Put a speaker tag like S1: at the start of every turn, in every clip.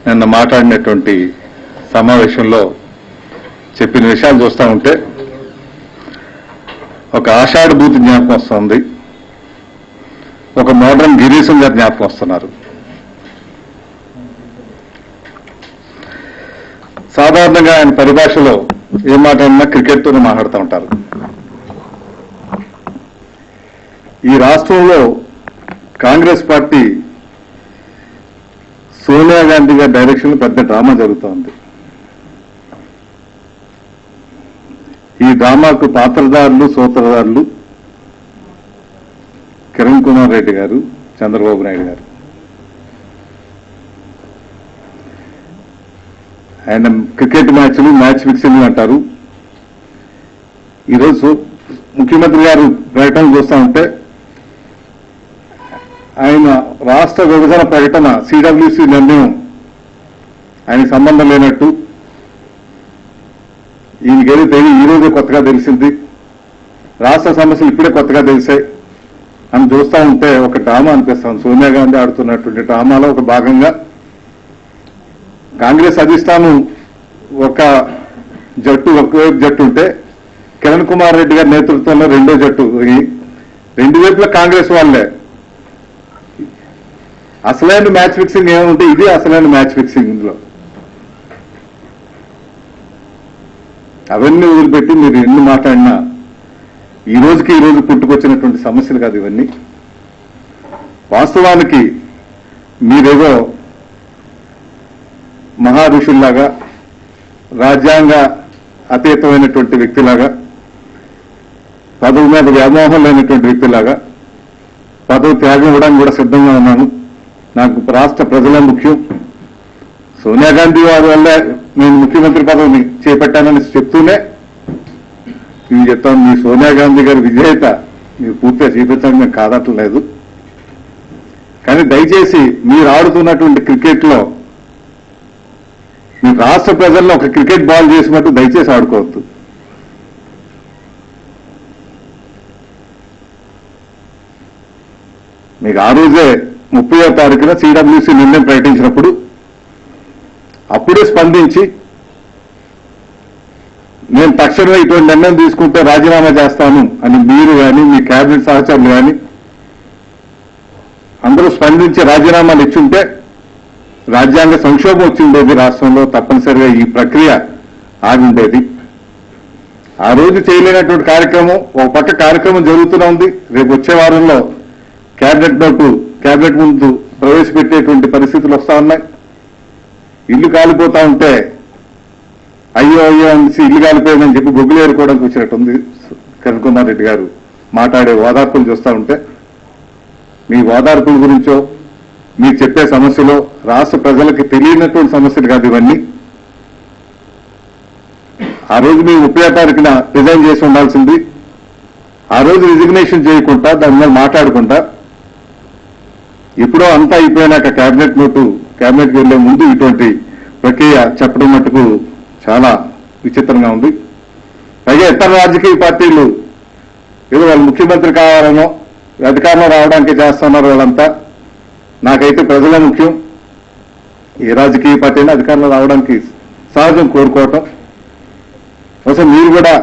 S1: నిన్న మాట్లాడినటువంటి సమావేశంలో చెప్పిన విషయాలు చూస్తూ ఉంటే ఒక ఆషాఢ భూతి జ్ఞాపకం వస్తుంది, ఒక మోడర్న్ గిరీశం గారు జ్ఞాపకం వస్తున్నారు. సాధారణంగా ఆయన పరిభాషలో ఏం మాట్లాడినా క్రికెట్తోనే మాట్లాడుతూ ఉంటారు. ఈ రాష్ట్రంలో కాంగ్రెస్ పార్టీ సోనియా గాంధీ గారి డైరెక్షన్లో పెద్ద డ్రామా జరుగుతోంది. ఈ డ్రామాకు పాత్రధారులు, సూత్రధారులు కిరణ్ కుమార్ రెడ్డి గారు, చంద్రబాబు నాయుడు గారు. ఆయన క్రికెట్ మ్యాచ్లు, మ్యాచ్ ఫిక్సింగ్ అంటారు. ఈరోజు ముఖ్యమంత్రి గారు ప్రకటన చూస్తూ ఉంటే ఆయన రాష్ట్ర విభజన ప్రకటన, సిడబ్ల్యూసీ నిర్ణయం ఆయనకు సంబంధం లేనట్టు, ఈయనకేదో తెలియదు, ఈ రోజే కొత్తగా తెలిసింది, రాష్ట్ర సమస్యలు ఇప్పుడే కొత్తగా తెలిసాయి అని చూస్తూ ఉంటే ఒక డ్రామా అనిపిస్తాం. సోనియా గాంధీ ఆడుతున్నటువంటి డ్రామాలో ఒక భాగంగా కాంగ్రెస్ అధిష్టానం ఒక జట్టు, ఒకవైపు జట్టు ఉంటే కిరణ్ కుమార్ రెడ్డి గారి నేతృత్వంలో రెండో జట్టు, రెండు వైపులా కాంగ్రెస్ వాళ్ళే. అసలైన మ్యాచ్ ఫిక్సింగ్ ఏముంటే ఇది అసలైన మ్యాచ్ ఫిక్సింగ్. ఇందులో అవన్నీ వదిలిపెట్టి మీరు ఎన్ని మాట్లాడినా ఈ రోజు పుట్టుకొచ్చినటువంటి సమస్యలు కాదు ఇవన్నీ. వాస్తవానికి మీరేదో మహా ఋషుల్లాగా, రాజ్యాంగ అతీతమైనటువంటి వ్యక్తిలాగా, పదవి మీద వ్యామోహం లేనటువంటి వ్యక్తిలాగా పదవి త్యాగం ఇవ్వడానికి కూడా సిద్ధంగా ఉన్నాను, నాకు రాష్ట్ర ప్రజలే ముఖ్యం, సోనియా గాంధీ వారి వల్లే నేను ముఖ్యమంత్రి పదవిని చేపట్టానని చెప్తూనే ఇవి చెప్తాను. మీ సోనియా గాంధీ గారి విజేత మీరు పూర్తిగా చేపించడం మేము కాదట్లేదు. కానీ దయచేసి మీరు ఆడుతున్నటువంటి క్రికెట్లో మీ రాష్ట్ర ప్రజల్లో ఒక క్రికెట్ బాల్ చేసినట్టు దయచేసి ఆడుకోవద్దు. మీకు ఆ రోజే 30వ తారీఖున సిడబ్ల్యూసీ నిర్ణయం ప్రకటించినప్పుడు అప్పుడే స్పందించి నేను తక్షణమే ఇటువంటి నిర్ణయం తీసుకుంటే రాజీనామా చేస్తాను అని మీరు కానీ, మీ కేబినెట్ సహచరులు కానీ అందరూ స్పందించి రాజీనామాలు ఇచ్చుంటే రాజ్యాంగ సంక్షోభం వచ్చిండేది రాష్ట్రంలో, తప్పనిసరిగా ఈ ప్రక్రియ ఆగుండేది. ఆ రోజు చేయలేనటువంటి కార్యక్రమం, ఒక పక్క కార్యక్రమం జరుగుతూనే ఉంది. రేపు వచ్చే వారంలో కేబినెట్ ముందు ప్రవేశపెట్టేటువంటి పరిస్థితులు వస్తా ఉన్నాయి. ఇల్లు కాలిపోతా ఉంటే అయ్యో అనేసి ఇల్లు కాలిపోయిందని చెప్పి బొగ్గులు ఏరుకోవడానికి వచ్చినట్టుంది కిరణ్ కుమార్ రెడ్డి గారు మాట్లాడే ఓదార్పులు చూస్తూ ఉంటే. మీ ఓదార్పుల గురించో మీరు చెప్పే సమస్యలో రాష్ట్ర ప్రజలకు తెలియనటువంటి సమస్యలు కాదు ఇవన్నీ. ఆ రోజు మీరు 30వ తారీఖున రిజైన్ చేసి ఉండాల్సింది. ఆ రోజు రిజిగ్నేషన్ చేయకుండా దాని మీద మాట్లాడుకుంటా ఎప్పుడో అంతా అయిపోయినాక క్యాబినెట్కి వెళ్లే ముందు ఇటువంటి ప్రక్రియ చెప్పడం మటుకు చాలా విచిత్రంగా ఉంది. పైగా ఇతర రాజకీయ పార్టీలు ఏదో వాళ్ళు ముఖ్యమంత్రి కావాలనో అధికారంలో రావడానికి చేస్తున్నారు వాళ్ళంతా. నాకైతే ప్రజలే ముఖ్యం. ఏ రాజకీయ పార్టీ అయినా అధికారంలో రావడానికి సహజం కోరుకోవటం. అసలు మీరు కూడా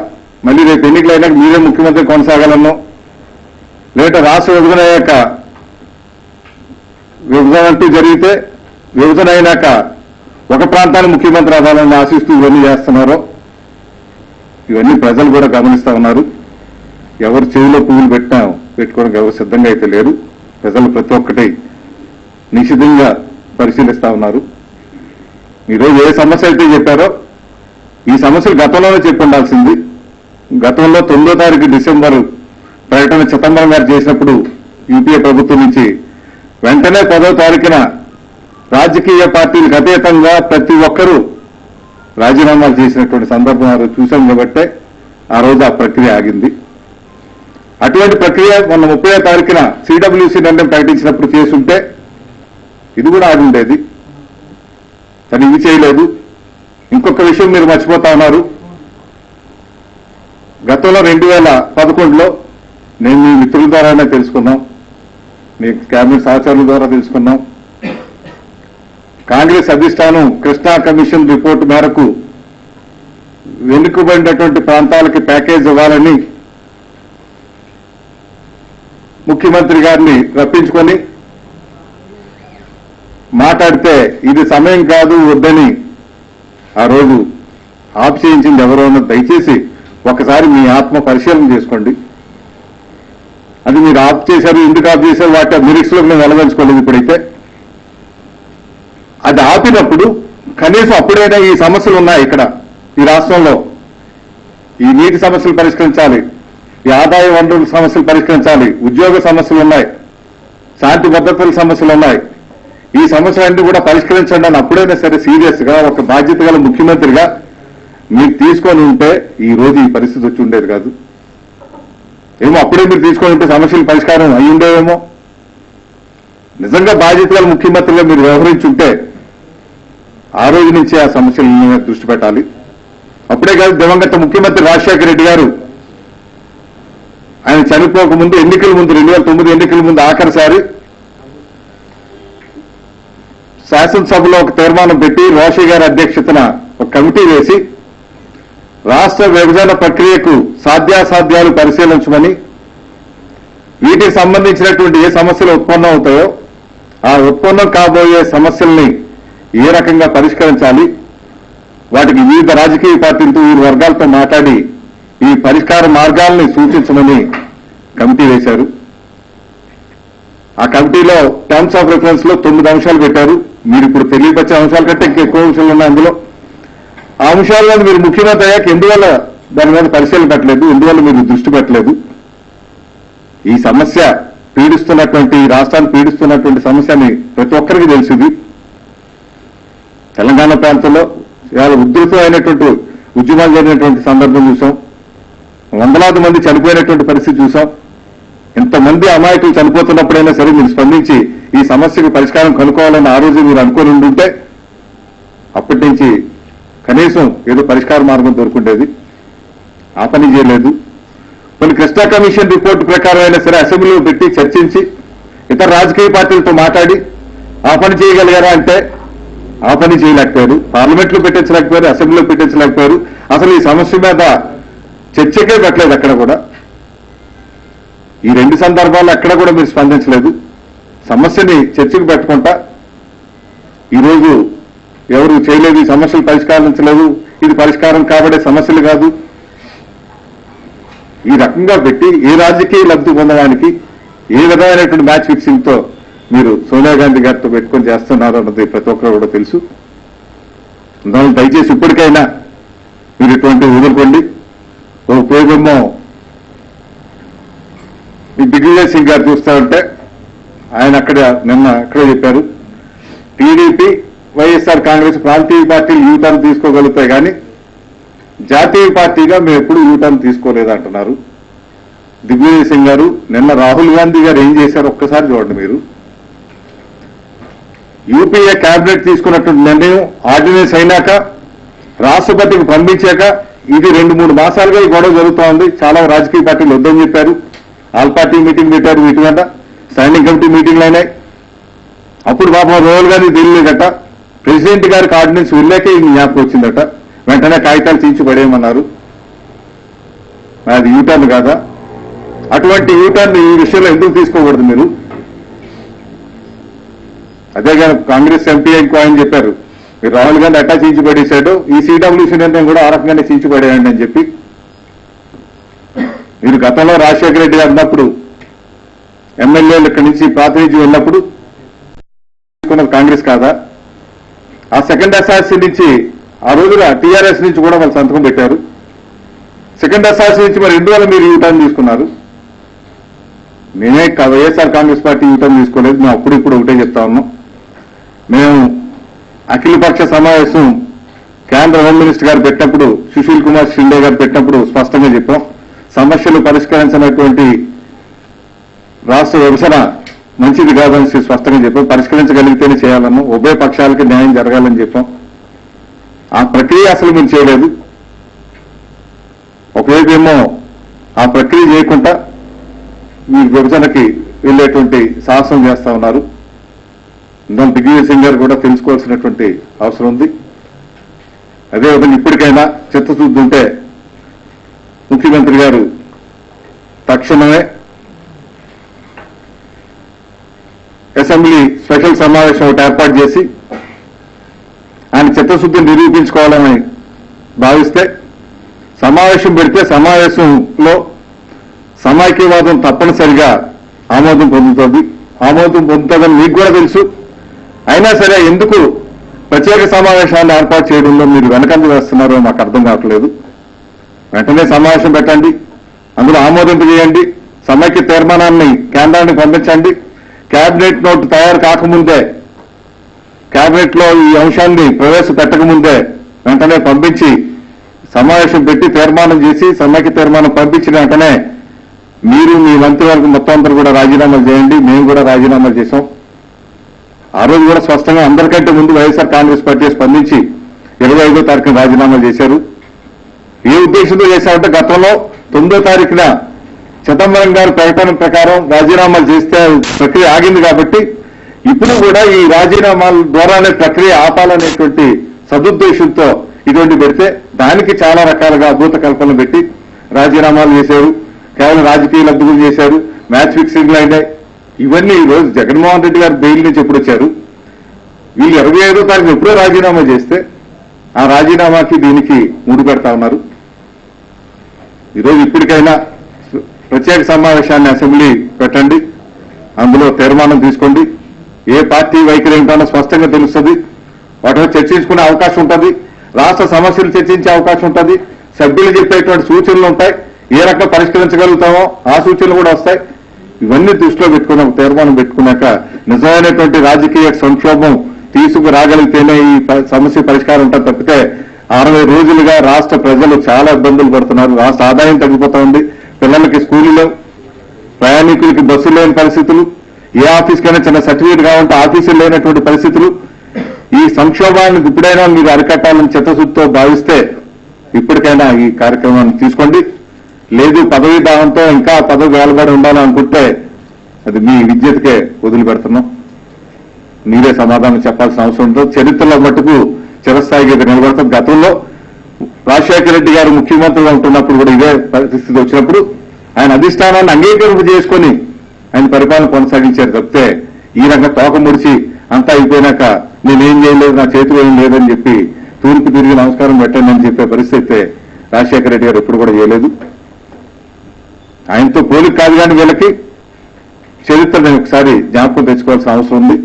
S1: మళ్ళీ రేపు ఎన్నికలు అయినాక మీరే ముఖ్యమంత్రి కొనసాగాలనో, లేదంటే రాష్ట్ర విభజన అయ్యాక విభజన అంటూ జరిగితే విభజన అయినాక ఒక ప్రాంతాన్ని ముఖ్యమంత్రి అవ్వాలని ఆశిస్తూ ఇవన్నీ చేస్తున్నారో ఇవన్నీ ప్రజలు కూడా గమనిస్తా ఉన్నారు. ఎవరు చెవిలో పువ్వులు పెట్టుకోవడానికి ఎవరు సిద్ధంగా అయితే లేరు. ప్రజలు ప్రతి ఒక్కటి నిశ్చితంగా పరిశీలిస్తా ఉన్నారు. ఈరోజు ఏ సమస్య అయితే చెప్పారో ఈ సమస్యలు గతంలోనే చెప్పి ఉండాల్సింది. గతంలో 9వ తారీఖు డిసెంబరు ప్రకటన చిదంబరం గారు చేసినప్పుడు యూపీఏ ప్రభుత్వం నుంచి వెంటనే 10వ తారీఖున రాజకీయ పార్టీలకు అతీతంగా ప్రతి ఒక్కరూ రాజీనామాలు చేసినటువంటి సందర్భం ఆ రోజు చూశాం కాబట్టే ఆ రోజు ఆ ప్రక్రియ ఆగింది. అటువంటి ప్రక్రియ మొన్న 30వ తారీఖున సిడబ్ల్యూసీ నిర్ణయం ప్రకటించినప్పుడు చేసుంటే ఇది కూడా ఆగుండేది. కానీ ఇవి చేయలేదు. ఇంకొక విషయం మీరు మర్చిపోతా ఉన్నారు. గతంలో 2011లో నేను మీ మిత్రుల ద్వారానే తెలుసుకున్నాం, మీ కేబినెట్ సహచరుల ద్వారా తెలుసుకున్నాం. కాంగ్రెస్ అధిష్టానం కృష్ణా కమిషన్ రిపోర్టు మేరకు వెనుకబడినటువంటి ప్రాంతాలకి ప్యాకేజ్ ఇవ్వాలని ముఖ్యమంత్రి గారిని రప్పించుకొని మాట్లాడితే ఇది సమయం కాదు వద్దని ఆ రోజు ఆఫ్ చేయించింది ఎవరో దయచేసి ఒకసారి మీ ఆత్మ పరిశీలన చేసుకోండి. అది మీరు ఆఫ్ చేశారు, ఎందుకు ఆఫ్ చేశారు, వాటి మినిట్స్ లో మేము వెలగలుచుకోలేదు. ఇప్పుడైతే అది ఆపినప్పుడు కనీసం అప్పుడైనా ఈ సమస్యలు ఉన్నాయి ఇక్కడ ఈ రాష్ట్రంలో, ఈ నీటి సమస్యలు పరిష్కరించాలి, ఈ ఆదాయ వనరుల సమస్యలు పరిష్కరించాలి, ఉద్యోగ సమస్యలు ఉన్నాయి, శాంతి భద్రతల సమస్యలు ఉన్నాయి, ఈ సమస్యలన్నీ కూడా పరిష్కరించండి అని అప్పుడైనా సరే సీరియస్ గా ఒక బాధ్యత గల ముఖ్యమంత్రిగా మీరు తీసుకొని ఉంటే ఈ రోజు ఈ పరిస్థితి వచ్చి ఉండేది కాదు. ఏమో అప్పుడే మీరు తీసుకొని ఉంటే సమస్యల పరిష్కారం అయి ఉండేవేమో. నిజంగా బాధ్యత గల ముఖ్యమంత్రిగా మీరు వ్యవహరించుంటే ఆ రోజు నుంచే ఆ సమస్యల మీద దృష్టి పెట్టాలి. అప్పుడే కాదు, దివంగత ముఖ్యమంత్రి రాజశేఖర రెడ్డి గారు ఆయన చనిపోక ముందు ఎన్నికల ముందు 2009 ఎన్నికల ముందు ఆఖరిసారి శాసనసభలో ఒక తీర్మానం పెట్టి రోషి గారి అధ్యక్షతన ఒక కమిటీ వేసి రాష్ట్ర విభజన ప్రక్రియకు సాధ్యాసాధ్యాలు పరిశీలించమని, వీటికి సంబంధించినటువంటి ఏ సమస్యలు ఉత్పన్నం అవుతాయో ఆ ఉత్పన్నం కాబోయే సమస్యల్ని ఏ రకంగా పరిష్కరించాలి, వాటికి వివిధ రాజకీయ పార్టీలతో ఈ వర్గాలతో మాట్లాడి ఈ పరిష్కార మార్గాల్ని సూచించమని కమిటీ వేశారు. ఆ కమిటీలో టర్మ్స్ ఆఫ్ రిఫరెన్స్ లో 9 అంశాలు పెట్టారు. మీరు ఇప్పుడు తెలియపరిచే అంశాల కంటే ఇంకా ఎక్కువ అంశాలు ఉన్నాయి అందులో. ఆ అంశాల్లో మీరు ముఖ్యమంత్రి అయ్యాక ఎందువల్ల దాని మీద పరిశీలన పెట్టలేదు, ఎందువల్ల మీరు దృష్టి పెట్టలేదు? ఈ సమస్య పీడిస్తున్నటువంటి, రాష్ట్రాన్ని పీడిస్తున్నటువంటి సమస్యని ప్రతి ఒక్కరికి తెలిసింది. తెలంగాణ ప్రాంతంలో చాలా ఉధృతమైనటువంటి ఉద్యమాలు జరిగినటువంటి సందర్భం చూసాం, వందలాది మంది చనిపోయినటువంటి పరిస్థితి చూసాం. ఇంతమంది అమాయకులు చనిపోతున్నప్పుడైనా సరే మీరు స్పందించి ఈ సమస్యకు పరిష్కారం కనుక్కోవాలని ఆ రోజు మీరు అనుకోని ఉంటే అప్పటి నుంచి కనీసం ఏదో పరిష్కార మార్గం దొరుకుండేది. ఆ పని చేయలేదు. కొన్ని కృష్ణా కమిషన్ రిపోర్టు ప్రకారం అయినా సరే అసెంబ్లీలో పెట్టి చర్చించి ఇతర రాజకీయ పార్టీలతో మాట్లాడి ఆ పని చేయగలిగారా అంటే ఆ పని చేయలేకపోయారు. పార్లమెంట్లో పెట్టించలేకపోయారు, అసెంబ్లీలో పెట్టించలేకపోయారు. అసలు ఈ సమస్య మీద చర్చకే పెట్టలేదు అక్కడ కూడా. ఈ 2 సందర్భాల్లో ఎక్కడ కూడా మీరు స్పందించలేదు. సమస్యని చర్చకు పెట్టుకుంటా ఈరోజు ఎవరు చేయలేదు, ఈ సమస్యలు పరిష్కరించలేదు, ఇది పరిష్కారం కాబడే సమస్యలు కాదు, ఈ రకంగా పెట్టి ఏ రాజకీయ లబ్ధి పొందడానికి ఏ విధమైనటువంటి మ్యాచ్ ఫిక్సింగ్ తో మీరు సోనియా గాంధీ గారితో పెట్టుకొని చేస్తున్నారు అన్నది ప్రతి ఒక్కరు కూడా తెలుసు. అందువల్ల దయచేసి ఇప్పటికైనా మీరు ఇటువంటి వదులుకోండి. ఓ పేరుమో ఈ దిగ్విజయ్ సింగ్ గారు చూస్తా ఉంటే ఆయన నిన్న అక్కడే చెప్పారు, టీడీపీ వైఎస్ఆర్ కాంగ్రెస్ ప్రాంతీయ పార్టీలు యూటర్న్ తీసుకోగలుగుతాయి కానీ జాతీయ పార్టీగా మేము ఎప్పుడు యూటర్న్ తీసుకోలేదంటున్నారు దిగ్విజయ్ సింగ్ గారు. నిన్న రాహుల్ గాంధీ గారు ఏం చేశారు ఒక్కసారి చూడండి మీరు. యూపీఏ కేబినెట్ తీసుకున్నటువంటి నిర్ణయం ఆర్డినెన్స్ అయినాక రాష్ట్రపతికి పంపించాక ఇది 2-3 మాసాలుగా ఈ గొడవ జరుగుతూ ఉంది. చాలా రాజకీయ పార్టీలు వద్దని చెప్పారు, ఆల్ పార్టీ మీటింగ్ పెట్టారు, వీటి మీద స్టాండింగ్ కమిటీ మీటింగ్లు అయినాయి. అప్పుడు పాపం రాహుల్ గాంధీ తెలియలేదట, ప్రెసిడెంట్ గారికి ఆర్డినెన్స్ వెళ్ళాకే ఈ జ్ఞాపకం వచ్చిందట, వెంటనే కాగితాలు తీర్చి పడేయమన్నారు. అది యూటర్న్ కాదా? అటువంటి యూటర్న్ ఈ విషయంలో ఎందుకు తీసుకోకూడదు మీరు? అదే కానీ కాంగ్రెస్ ఎంపీ ఇంకో ఆయన చెప్పారు, మీరు రాహుల్ గాంధీ అట్టా చీల్చిపడేశాడు, ఈ సిడబ్ల్యూసీ నిర్ణయం కూడా ఆ రకంగానే చీల్చిపడేయండి అని చెప్పి. మీరు గతంలో రాజశేఖర రెడ్డి గారు ఉన్నప్పుడు ఎమ్మెల్యేలు ఇక్కడి నుంచి ప్రాతినిధ్యం వెళ్ళినప్పుడు కాంగ్రెస్ కాదా? ఆ సెకండ్ అసార్సీ నుంచి ఆ రోజున టీఆర్ఎస్ నుంచి కూడా వాళ్ళు సంతకం పెట్టారు. సెకండ్ అసార్సీ నుంచి మరి ఎందువల్ల మీరు యూటర్న్ తీసుకున్నారు? నేనే వైఎస్ఆర్ కాంగ్రెస్ పార్టీ యూటర్న్ తీసుకోలేదు. మేము అప్పుడు ఇప్పుడు ఒకటే చెప్తా ఉన్నాం. మేము అఖిలపక్ష సమావేశం కేంద్ర హోమ్ మినిస్టర్ గారు పెట్టినప్పుడు, సుశీల్ కుమార్ షిండే గారు పెట్టినప్పుడు స్పష్టంగా చెప్పాం, సమస్యలు పరిష్కరించినటువంటి రాష్ట్ర విభజన మంచిది కాదని స్పష్టంగా చెప్పాం. పరిష్కరించగలిగితేనే చేయాలన్నాం, ఉభయ పక్షాలకి న్యాయం జరగాలని చెప్పాం. ఆ ప్రక్రియ అసలు మీరు చేయలేదు. ఒకవైపు ఏమో ఆ ప్రక్రియ చేయకుండా మీ విభజనకి వెళ్ళేటువంటి సాహసం చేస్తా ఉన్నారు. ఇందాక దిగ్విజయ్ సింగ్ గారు కూడా తెలుసుకోవాల్సినటువంటి అవసరం ఉంది. అదేవిధంగా ఇప్పటికైనా చిత్తశుద్ధి ఉంటే ముఖ్యమంత్రి గారు తక్షణమే అసెంబ్లీ స్పెషల్ సమావేశం ఒకటి ఏర్పాటు చేసి ఆయన చిత్తశుద్ధిని నిరూపించుకోవాలని భావిస్తే సమావేశం పెడితే సమావేశంలో సమైక్యవాదం తప్పనిసరిగా ఆమోదం పొందుతుందని మీకు కూడా తెలుసు. అయినా సరే ఎందుకు ప్రత్యేక సమావేశాన్ని ఏర్పాటు చేయడంలో మీరు వెనకంజ వేస్తున్నారో మాకు అర్థం కావట్లేదు. వెంటనే సమావేశం పెట్టండి, అందులో ఆమోదింపజేయండి, సమైక్య తీర్మానాన్ని కేంద్రానికి పంపించండి. కేబినెట్ నోటు తయారు కాకముందే, కేబినెట్ లో ఈ అంశాన్ని ప్రవేశపెట్టకముందే వెంటనే పంపించి సమావేశం పెట్టి తీర్మానం చేసి సమైక్య తీర్మానం పంపించిన వెంటనే మీరు మీ మంత్రివర్గం మొత్తం అందరూ కూడా రాజీనామాలు చేయండి. మేము కూడా రాజీనామాలు చేశాం. ఆ రోజు కూడా స్పష్టంగా అందరికంటే ముందు వైఎస్ఆర్ కాంగ్రెస్ పార్టీ స్పందించి 25వ తారీఖున రాజీనామాలు చేశారు. ఏ ఉద్దేశంతో చేశారంటే గతంలో 9వ తారీఖున చిదంబరం గారి ప్రకటన ప్రకారం రాజీనామాలు చేస్తే ప్రక్రియ ఆగింది కాబట్టి ఇప్పుడు కూడా ఈ రాజీనామాల ద్వారానే ప్రక్రియ ఆపాలనేటువంటి సదుద్దేశంతో ఇటువంటి పెడితే దానికి చాలా రకాలుగా అద్భుత కల్పనలు పెట్టి రాజీనామాలు చేశారు. కేవలం రాజకీయ లబ్ధులు చేశారు, మ్యాచ్ ఫిక్సింగ్లు అయినాయి. ఇవన్నీ ఈ రోజు జగన్మోహన్ రెడ్డి గారు బెయిల్ నుంచి ఎప్పుడు వచ్చారు? వీళ్ళు 25వ తారీఖు ఎప్పుడో రాజీనామా చేస్తే ఆ రాజీనామాకి దీనికి ముడి పెడతా ఉన్నారు. ఈరోజు ఇప్పటికైనా ప్రత్యేక సమావేశాన్ని అసెంబ్లీ పెట్టండి, అందులో తీర్మానం తీసుకోండి. ఏ పార్టీ వైఖరి ఏంటో స్పష్టంగా తెలుస్తుంది. వాటిలో చర్చించుకునే అవకాశం ఉంటుంది, రాష్ట్ర సమస్యలు చర్చించే అవకాశం ఉంటుంది, సభ్యులు చెప్పేటువంటి సూచనలు ఉంటాయి, ఏ రకంగా పరిష్కరించగలుగుతామో ఆ సూచనలు కూడా వస్తాయి. ఇవన్నీ దృష్టిలో పెట్టుకున్నాక తీర్మానం పెట్టుకున్నాక నిజమైనటువంటి రాజకీయ సంక్షోభం తీసుకురాగలిగితేనే ఈ సమస్య పరిష్కారం ఉంటుంది. తప్పితే 60 రోజులుగా రాష్ట్ర ప్రజలు చాలా ఇబ్బందులు పడుతున్నారు. రాష్ట్ర ఆదాయం తగ్గిపోతా ఉంది. పిల్లలకి స్కూలులో, ప్రయాణికులకి బస్సులు లేని పరిస్థితులు, ఏ ఆఫీస్కైనా చిన్న సర్టిఫికేట్ కావాలంటే ఆఫీసులు లేనటువంటి పరిస్థితులు. ఈ సంక్షోభాన్ని ఇప్పుడైనా మీరు అరికట్టాలని చిత్తశుద్ధితో భావిస్తే ఇప్పటికైనా ఈ కార్యక్రమాన్ని తీసుకోండి. లేదు పదవీ దాహంతో ఇంకా పదవి వేలబడి ఉండాలనుకుంటే అది మీ విద్యతకే వదిలిపెడుతున్నాం. మీరే సమాధానం చెప్పాల్సిన అవసరం ఉంటుంది. చరిత్రలో మటుకు చిరస్థాయిగా నిలబడతాం. గతంలో రాజశేఖర రెడ్డి గారు ముఖ్యమంత్రిగా ఉంటున్నప్పుడు కూడా ఇదే పరిస్థితి వచ్చినప్పుడు ఆయన అధిష్టానాన్ని అంగీకరింపు చేసుకుని ఆయన పరిపాలన కొనసాగించారు. తప్పితే ఈ రకంగా తోక ముడిచి అంతా అయిపోయినాక నేనేం చేయలేదు, నా చేతిలో ఏం లేదని చెప్పి తూర్పు తిరిగి నమస్కారం పెట్టండి అని చెప్పే పరిస్థితి రాజశేఖర రెడ్డి గారు ఎప్పుడు కూడా చేయలేదు. ఆయనతో పోలిక కాదు కానీ వీళ్ళకి చరిత్రని ఒకసారి జ్ఞాపకం తెచ్చుకోవాల్సిన అవసరం ఉంది.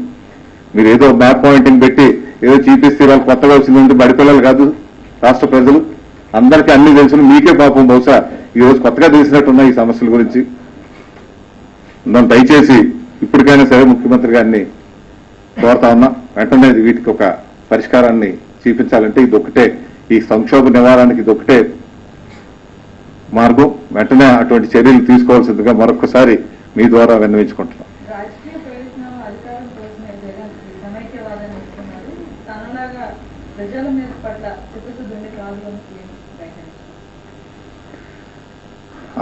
S1: మీరు ఏదో మ్యాప్ పాయింటింగ్ పెట్టి ఏదో చూపిస్తే వాళ్ళు కొత్తగా వచ్చిందంటే బడిపిల్లలు కాదు రాష్ట్ర ప్రజలు, అందరికీ అన్ని తెలుసు. మీకే పాపం బహుశా ఈ రోజు కొత్తగా తెలిసినట్టున్నాయి ఈ సమస్యల గురించి. నన్ను దయచేసి ఇప్పటికైనా సరే ముఖ్యమంత్రి గారిని కోరుతా ఉన్నా, వెంటనే వీటికి ఒక పరిష్కారాన్ని చూపించాలంటే ఇదొక్కటే, ఈ సంక్షోభ నివారణకి ఇదొక్కటే మార్గం. వెంటనే అటువంటి చర్యలు తీసుకోవాల్సిందిగా మరొకసారి మీ ద్వారా విన్నవించుకుంటున్నాం.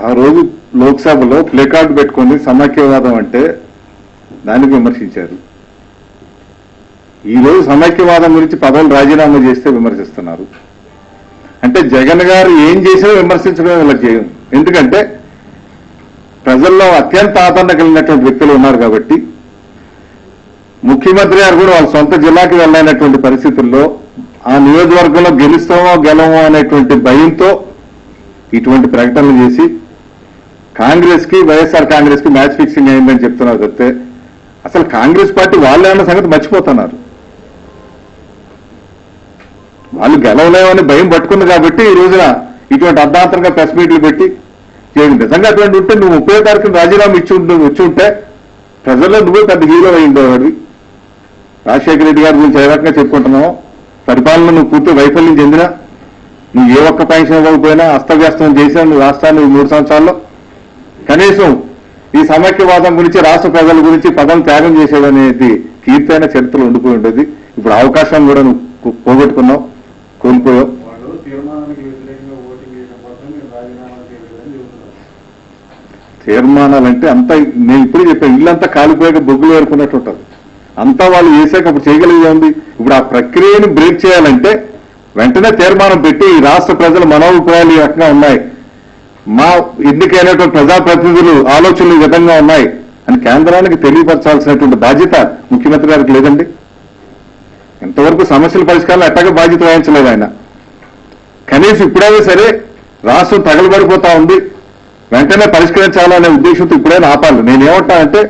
S1: ఆ రోజు లోక్సభలో ప్లేకార్డు పెట్టుకుని సమైక్యవాదం అంటే దానికి విమర్శించారు. ఈ రోజు సమైక్యవాదం గురించి పదవులు రాజీనామా చేస్తే విమర్శిస్తున్నారు. అంటే జగన్ గారు ఏం చేసినా విమర్శించడం ఇలా చేయం. ఎందుకంటే ప్రజల్లో అత్యంత ఆదరణ కలిగినటువంటి వ్యక్తులు ఉన్నారు కాబట్టి. ముఖ్యమంత్రి గారు కూడా వాళ్ళ సొంత జిల్లాకి వెళ్ళలేనటువంటి పరిస్థితుల్లో ఆ నియోజకవర్గంలో గెలుస్తామో గెలవమో అనేటువంటి భయంతో ఇటువంటి ప్రకటనలు చేసి కాంగ్రెస్ కి వైఎస్ఆర్ కాంగ్రెస్ కి మ్యాచ్ ఫిక్సింగ్ అయిందని చెప్తున్నారు. తప్పితే అసలు కాంగ్రెస్ పార్టీ వాళ్ళే అన్న సంగతి మర్చిపోతున్నారు. వాళ్ళు గెలవలేమని భయం పట్టుకుంది కాబట్టి ఈ రోజున ఇటువంటి అర్ధాంతరంగా ప్రెస్ మీట్లు పెట్టి నిజంగా అటువంటి ఉంటే నువ్వు 30వ తారీఖున రాజీనామా వచ్చి ఉంటే ప్రజల్లో నువ్వే పెద్ద హీరో అయిండేవాడివి. రాజశేఖర రెడ్డి గారి గురించి ఏ రకంగా చెప్పుకుంటున్నావు, పరిపాలన నువ్వు పూర్తి వైఫల్యం చెందినా, నువ్వు ఏ ఒక్క పెన్షన్ ఇవ్వకపోయినా అస్తవ్యస్తం చేసినా నువ్వు రాష్ట్రాన్ని 3 సంవత్సరాల్లో కనీసం ఈ సమైక్యవాదం గురించి రాష్ట్ర ప్రజల గురించి పదం త్యాగం చేసేదనేది కీర్తైన చరిత్రలో ఉండిపోయి ఉండేది. ఇప్పుడు అవకాశం కూడా నువ్వు పోగొట్టుకున్నావు, కోల్పోయావు. తీర్మానాలంటే అంతా నేను ఇప్పుడు చెప్పాను, ఇల్లంతా కాలిపోయాక బొగ్గులు ఏరుకున్నట్టు ఉంటుంది. అంతా వాళ్ళు చేశాక అప్పుడు చేయగలిగే ఉంది. ఇప్పుడు ఆ ప్రక్రియను బ్రేక్ చేయాలంటే వెంటనే తీర్మానం పెట్టి ఈ రాష్ట్ర ప్రజల మనోభిప్రాయాలు ఈ రకంగా ఉన్నాయి, మా ఎన్నికైనటువంటి ప్రజాప్రతినిధులు ఆలోచనలు ఈ విధంగా ఉన్నాయి అని కేంద్రానికి తెలియపరచాల్సినటువంటి బాధ్యత ముఖ్యమంత్రి గారికి లేదండి. ఇంతవరకు సమస్యల పరిష్కారం ఎట్టగా బాధ్యత వహించలేదు ఆయన. కనీసం ఇప్పుడైనా సరే రాష్ట్రం తగలబడిపోతా ఉంది, వెంటనే పరిష్కరించాలనే ఉద్దేశంతో ఇప్పుడైనా ఆపాలి. నేనేమంటానంటే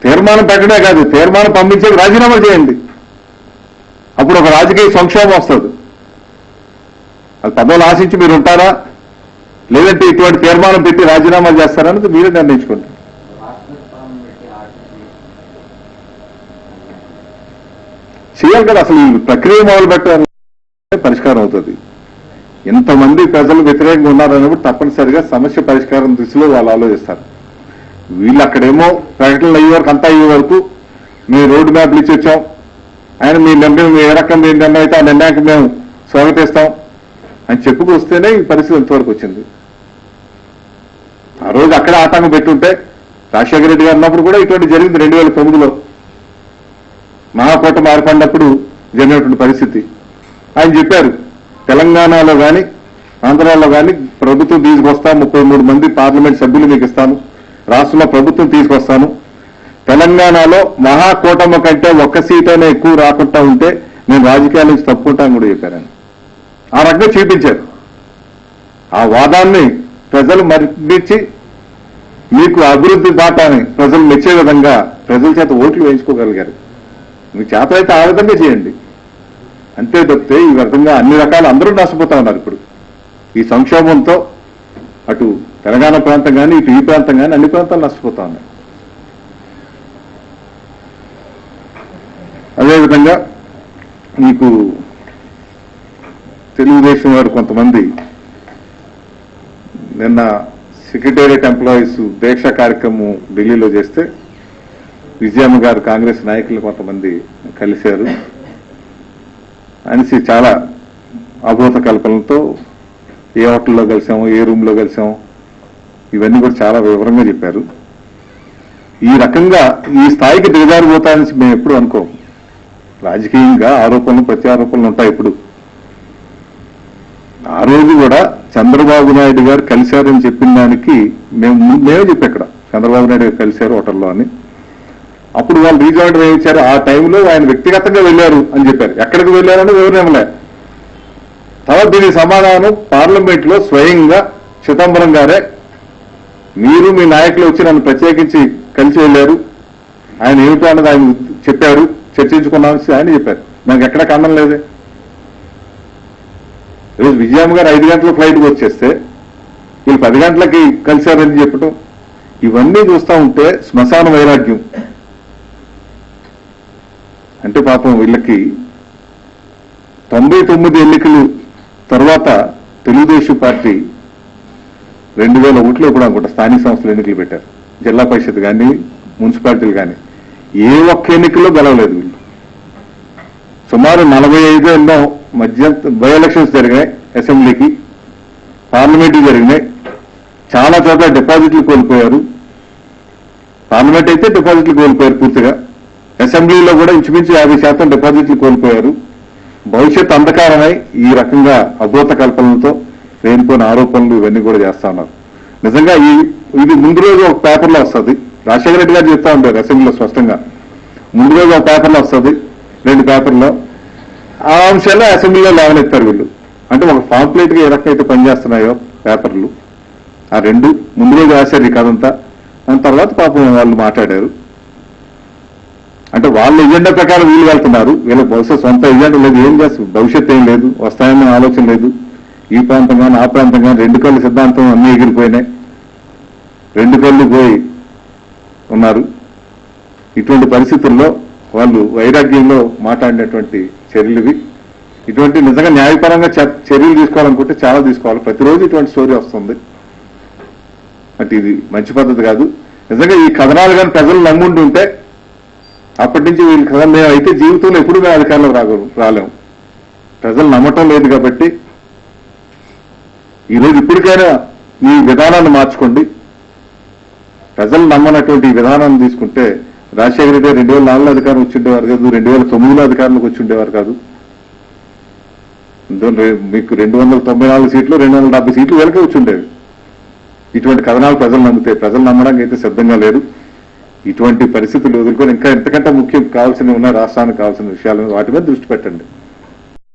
S1: తీర్మానం పెట్టడమే కాదు, తీర్మానం పంపించేది రాజీనామా చేయండి. అప్పుడు ఒక రాజకీయ సంక్షోభం వస్తుంది. అది పదవులు ఆశించి మీరు ఉంటారా, లేదంటే ఇటువంటి తీర్మానం పెట్టి రాజీనామా చేస్తారన్నది మీరే నిర్ణయించుకోండి. చేయాలి కదా, అసలు ఈ ప్రక్రియ మొదలు పెట్టాలంటే పరిష్కారం అవుతుంది. ఎంతమంది ప్రజలు వ్యతిరేకంగా ఉన్నారన్నప్పుడు తప్పనిసరిగా సమస్య పరిష్కారం దిశలో వాళ్ళు ఆలోచిస్తారు. వీళ్ళు అక్కడేమో ప్రకటనలు అయ్యే వరకు అంతా అయ్యే వరకు మేము రోడ్డు మ్యాప్లు ఇచ్చి వచ్చాం, ఆయన మీ నిర్ణయం ఏ రకం నిర్ణయం అయితే ఆ నిర్ణయానికి మేము స్వాగతిస్తాం అని చెప్పుకొస్తేనే ఈ పరిస్థితి ఎంతవరకు వచ్చింది. ఆ రోజు అక్కడే ఆటంకం పెట్టుంటే రాజశేఖర రెడ్డి గారు ఉన్నప్పుడు కూడా ఇటువంటి జరిగింది. 2009లో మహాకూటమి ఏర్పడినప్పుడు జరిగినటువంటి పరిస్థితి. ఆయన చెప్పారు తెలంగాణలో కానీ ఆంధ్రాలో కానీ ప్రభుత్వం తీసుకొస్తాను, 33 మంది పార్లమెంట్ సభ్యులు మీకు ఇస్తాను, రాష్ట్రంలో ప్రభుత్వం తీసుకొస్తాను, తెలంగాణలో మహాకూటమి కంటే ఒక్క సీట్ అయినా ఎక్కువ రాకుండా ఉంటే నేను రాజకీయాల నుంచి తప్పుకుంటాను కూడా చెప్పారని ఆ రకంగా చూపించారు. ఆ వాదాన్ని ప్రజలు మరిచి మీకు అభివృద్ధి బాటని ప్రజలు మెచ్చే విధంగా ప్రజల చేత ఓట్లు వేయించుకోగలిగారు. మీకు చేత అయితే ఆ విధంగా చేయండి, అంతే తప్పితే ఈ విధంగా అన్ని రకాలు అందరూ నష్టపోతా ఉన్నారు. ఇప్పుడు ఈ సంక్షోభంతో అటు తెలంగాణ ప్రాంతం కానీ ఇటు ఈ ప్రాంతం కానీ అన్ని ప్రాంతాలు నష్టపోతా ఉన్నాయి. అదేవిధంగా మీకు తెలుగుదేశం వారు కొంతమంది నిన్న సెక్రటేరియట్ ఎంప్లాయీస్ దీక్షా కార్యక్రమం ఢిల్లీలో చేస్తే విజయమ్మ గారు కాంగ్రెస్ నాయకులు కొంతమంది కలిశారు అనేసి చాలా అభూత కల్పనలతో ఏ హోటల్లో కలిసాము, ఏ రూమ్లో కలిసాము, ఇవన్నీ కూడా చాలా వివరంగా చెప్పారు. ఈ రకంగా ఈ స్థాయికి దిగజారిపోతాయని మేము ఎప్పుడు అనుకోము. రాజకీయంగా ఆరోపణలు ప్రత్యారోపణలు ఉంటాయి. ఇప్పుడు ఆ రోజు కూడా చంద్రబాబు నాయుడు గారు కలిశారని చెప్పిన దానికి మేమే చెప్పి అక్కడ చంద్రబాబు నాయుడు గారు కలిశారు హోటల్లో అని. అప్పుడు వాళ్ళు రీజాయిన్ ఇచ్చారు. ఆ టైంలో ఆయన వ్యక్తిగతంగా వెళ్లారు అని చెప్పారు. ఎక్కడికి వెళ్లారని వివరణలే. తర్వాత దీనికి సమాధానం పార్లమెంట్ లో స్వయంగా చిదంబరం గారే మీరు మీ నాయకులు వచ్చి నన్ను ప్రత్యేకించి కలిసి వెళ్లారు, ఆయన ఏమిటో అన్నది ఆయన చెప్పారు, చర్చించుకున్నామని ఆయన చెప్పారు. నాకు ఎక్కడ ఖండం లేదే. ఈరోజు విజయమ్మ గారు 5 గంటల ఫ్లైట్కి వచ్చేస్తే వీళ్ళు 10 గంటలకి కలిశారని చెప్పడం, ఇవన్నీ చూస్తూ ఉంటే శ్మశాన వైరాగ్యం. అంటే పాపం వీళ్ళకి 99 ఎన్నికలు తర్వాత తెలుగుదేశం పార్టీ 2001లో కూడా అనుకుంటా స్థానిక సంస్థల ఎన్నికలు పెట్టారు. జిల్లా పరిషత్ కానీ మున్సిపాలిటీలు కానీ ఏ ఒక్క ఎన్నికల్లో గెలవలేదు వీళ్ళు. సుమారు 45 ఎన్నో మధ్య బై ఎలక్షన్స్ జరిగినాయి, అసెంబ్లీకి పార్లమెంట్ జరిగినాయి. చాలా చోట్ల డిపాజిట్లు కోల్పోయారు. పార్లమెంట్ అయితే డిపాజిట్లు కోల్పోయారు పూర్తిగా. అసెంబ్లీలో కూడా ఇంచుమించు 50% డిపాజిట్లు కోల్పోయారు. భవిష్యత్ అంధకారమై ఈ రకంగా అభూత కల్పనలతో లేనిపోయిన ఆరోపణలు ఇవన్నీ కూడా చేస్తా ఉన్నారు. నిజంగా ఇది ముందు రోజు ఒక పేపర్లో వస్తుంది. రాజశేఖర రెడ్డి గారు చెప్తా ఉంటారు అసెంబ్లీలో స్పష్టంగా. ముందు రోజు ఒక పేపర్లో వస్తుంది, 2 పేపర్లో ఆ అంశాల్లో అసెంబ్లీలో లేవనెత్తారు వీళ్ళు. అంటే ఒక పాంప్లెట్గా ఏ రకమైతే పనిచేస్తున్నాయో పేపర్లు ఆ 2 ముందు రోజు రాశారు ఈ కథంతా. దాని తర్వాత పాపం వాళ్ళు మాట్లాడారు. అంటే వాళ్ళ ఎజెండా ప్రకారం వీళ్ళు వెళ్తున్నారు. వీళ్ళకి బహుశా సొంత ఎజెండా లేదు, ఏం చేస్తారు, భవిష్యత్తు ఏం లేదు, వస్తాయన్న ఆలోచన లేదు. ఈ ప్రాంతం కానీ ఆ ప్రాంతం కానీ 2 కళ్ళు సిద్ధాంతం అన్నీ ఎగిరిపోయినాయి, 2 కళ్ళు పోయి ఉన్నారు. ఇటువంటి పరిస్థితుల్లో వాళ్ళు వైరాగ్యంలో మాట్లాడినటువంటి చర్యలు ఇటువంటి నిజంగా న్యాయపరంగా చర్యలు తీసుకోవాలనుకుంటే చాలా తీసుకోవాలి. ప్రతిరోజు ఇటువంటి స్టోరీ వస్తుంది. అంటే ఇది మంచి పద్ధతి కాదు. నిజంగా ఈ కథనాలు కానీ ప్రజలు నమ్ముంటుంటే అప్పటి నుంచి వీళ్ళ కథ మేము అయితే జీవితంలో ఎప్పుడు మేము అధికారంలో రాలేము. ప్రజలు నమ్మటం లేదు కాబట్టి ఈరోజు ఇప్పటికైనా ఈ విధానాన్ని మార్చుకోండి. ప్రజలు నమ్మనటువంటి ఈ విధానాన్ని తీసుకుంటే రాజశేఖర రెడ్డి 2004లో అధికారం వచ్చిండేవారు కాదు, 2009లో అధికారంలోకి వచ్చిండేవారు కాదు. మీకు 294 సీట్లు 270 సీట్లు వెనక వచ్చిండేవి. ఇటువంటి కథనాలు ప్రజలు నమ్మితే, ప్రజలు నమ్మడానికి అయితే సిద్ధంగా లేరు. ఇటువంటి పరిస్థితులు ఎదుర్కొని ఇంకా ఎంతకంటే ముఖ్యం కావాల్సినవి ఉన్నాయి, రాష్ట్రానికి కావాల్సిన విషయాలు వాటి మీద దృష్టి పెట్టండి.